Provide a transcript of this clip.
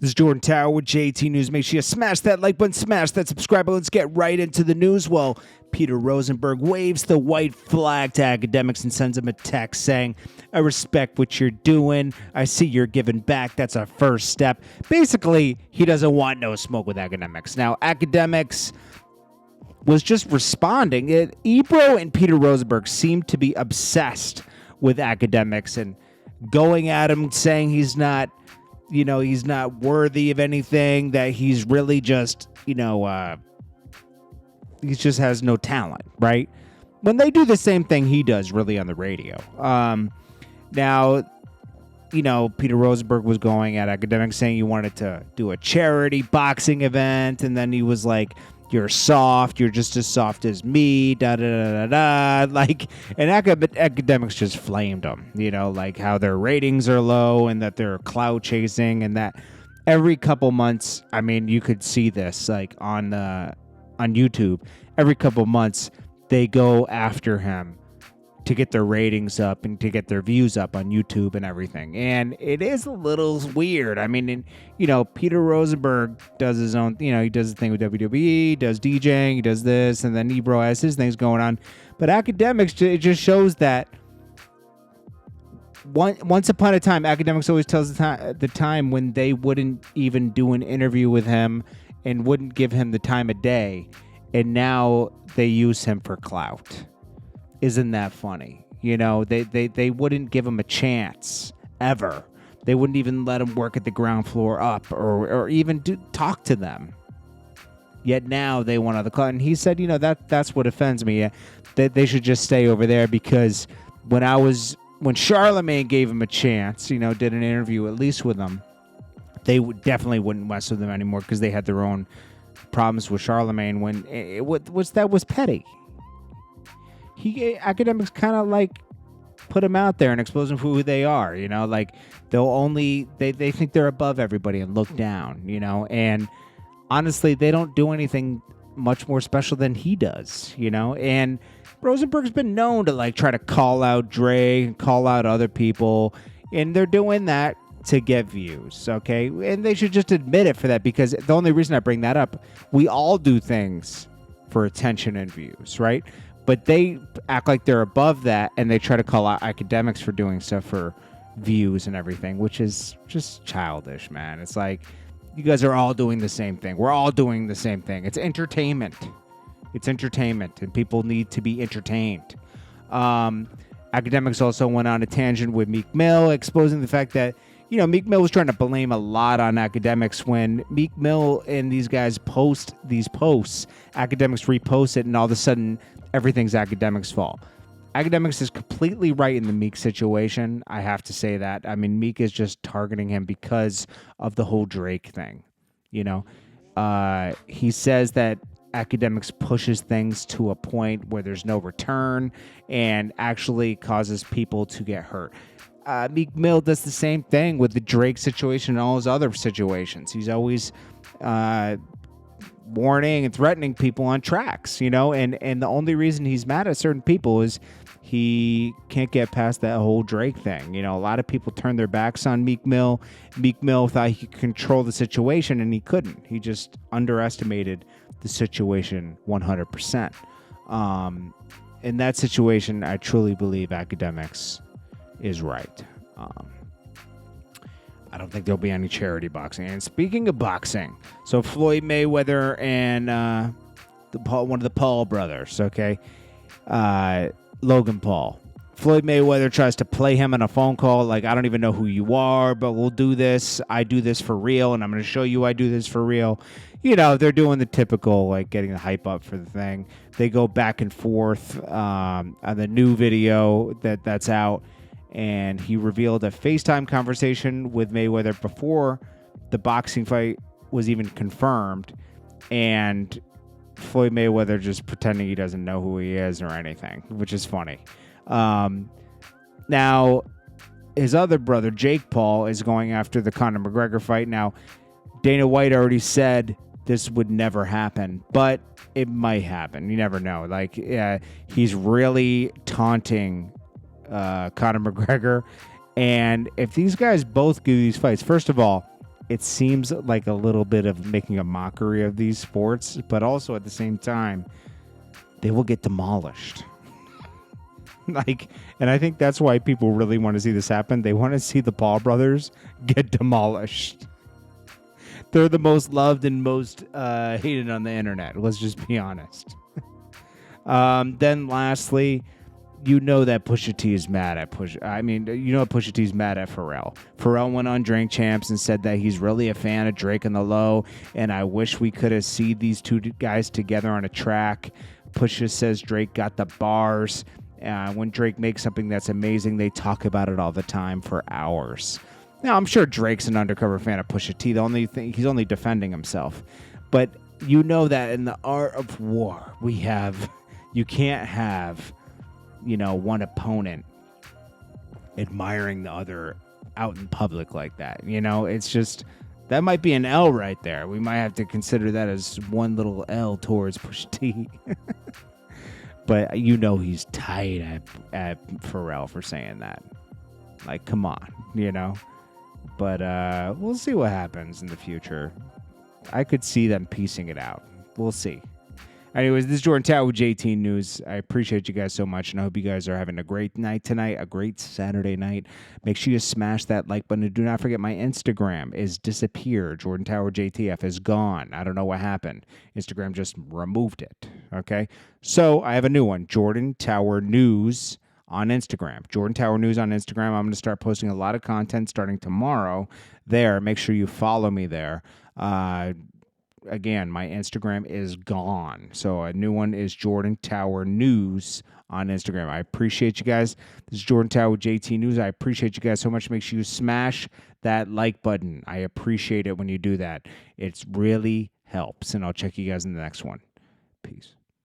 This is Jordan Tower with JT News. Make sure you smash that like button, smash that subscribe button. Let's get right into the news. Well, Peter Rosenberg waves the white flag to Akademiks and sends him a text saying, I respect what you're doing. I see you're giving back. That's our first step. Basically, he doesn't want no smoke with Akademiks. Now, Akademiks was just responding. Ebro and Peter Rosenberg seemed to be obsessed with Akademiks and going at him, saying he's not worthy of anything, that he's really just, he just has no talent, right? When they do the same thing he does really on the radio. Now, Peter Rosenberg was going at Akademiks saying he wanted to do a charity boxing event, and then he was like, you're soft, you're just as soft as me, da-da-da-da-da. And Akademiks just flamed them, like how their ratings are low and that they're clout chasing, and that every couple months, I mean, you could see this like on YouTube, every couple months they go after him to get their ratings up and to get their views up on YouTube and everything. And it is a little weird. I mean, Peter Rosenberg does his own, he does the thing with WWE, does DJing, he does this, and then Ebro has his things going on. But Akademiks, it just shows that once upon a time, Akademiks always tells the time when they wouldn't even do an interview with him and wouldn't give him the time of day. And now they use him for clout. Isn't that funny? They wouldn't give him a chance ever. They wouldn't even let him work at the ground floor up or even talk to them. Yet now they want the clout. And he said, that's what offends me. That they should just stay over there, because when Charlemagne gave him a chance, did an interview at least with him, they definitely wouldn't mess with him anymore because they had their own problems with Charlemagne when that was petty. Akademiks kind of put him out there and expose them for who they are, they think they're above everybody and look down, and honestly, they don't do anything much more special than he does, and Rosenberg's been known to try to call out Dre and call out other people, and they're doing that to get views, okay? And they should just admit it for that, because the only reason I bring that up, we all do things for attention and views, right? But they act like they're above that, and they try to call out Akademiks for doing stuff for views and everything, which is just childish, man. It's like, you guys are all doing the same thing. We're all doing the same thing. It's entertainment. It's entertainment, and people need to be entertained. Akademiks also went on a tangent with Meek Mill, exposing the fact that, Meek Mill was trying to blame a lot on Akademiks. When Meek Mill and these guys post these posts, Akademiks repost it, and all of a sudden, everything's Akademiks' fault. Akademiks is completely right in the Meek situation. I have to say that. I mean, Meek is just targeting him because of the whole Drake thing. He says that Akademiks pushes things to a point where there's no return and actually causes people to get hurt. Meek Mill does the same thing with the Drake situation and all his other situations. He's always warning and threatening people on tracks, and the only reason he's mad at certain people is he can't get past that whole Drake thing. A lot of people turned their backs on Meek Mill. Meek Mill thought he could control the situation, and he couldn't. He just underestimated the situation 100%. In that situation, I truly believe Akademiks is right. I don't think there'll be any charity boxing. And speaking of boxing, so Floyd Mayweather and one of the Paul brothers, okay, Logan Paul. Floyd Mayweather tries to play him on a phone call like, I don't even know who you are, but we'll do this. I do this for real, and I'm going to show you I do this for real. They're doing the typical, getting the hype up for the thing. They go back and forth on the new video that's out. And he revealed a FaceTime conversation with Mayweather before the boxing fight was even confirmed. And Floyd Mayweather just pretending he doesn't know who he is or anything, which is funny. Now, his other brother, Jake Paul, is going after the Conor McGregor fight. Now, Dana White already said this would never happen, but it might happen. You never know. He's really taunting Conor McGregor. And if these guys both do these fights, first of all, it seems like a little bit of making a mockery of these sports, but also at the same time, they will get demolished. And I think that's why people really want to see this happen. They want to see the Paul brothers get demolished. They're the most loved and most hated on the internet. Let's just be honest. Then lastly, you know that Pusha T is mad at Pusha T's mad at Pharrell. Pharrell went on Drink Champs and said that he's really a fan of Drake and the Low, and I wish we could have seen these two guys together on a track. Pusha says Drake got the bars. When Drake makes something that's amazing, they talk about it all the time for hours. Now, I'm sure Drake's an undercover fan of Pusha T. The only thing, he's only defending himself. But you know that in the art of war, you can't have one opponent admiring the other out in public like that. It's just, that might be an L right there. We might have to consider that as one little L towards Pusha T. But he's tight at Pharrell for saying that. Like, come on, But we'll see what happens in the future. I could see them piecing it out. We'll see. Anyways, this is Jordan Tower with JT News. I appreciate you guys so much, and I hope you guys are having a great night tonight, a great Saturday night. Make sure you smash that like button. And do not forget, my Instagram is disappeared. Jordan Tower JTF is gone. I don't know what happened. Instagram just removed it. Okay? So I have a new one, Jordan Tower News on Instagram. Jordan Tower News on Instagram. I'm going to start posting a lot of content starting tomorrow there. Make sure you follow me there. Again, my Instagram is gone. So a new one is Jordan Tower News on Instagram. I appreciate you guys. This is Jordan Tower with JT News. I appreciate you guys so much. Make sure you smash that like button. I appreciate it when you do that. It really helps. And I'll check you guys in the next one. Peace.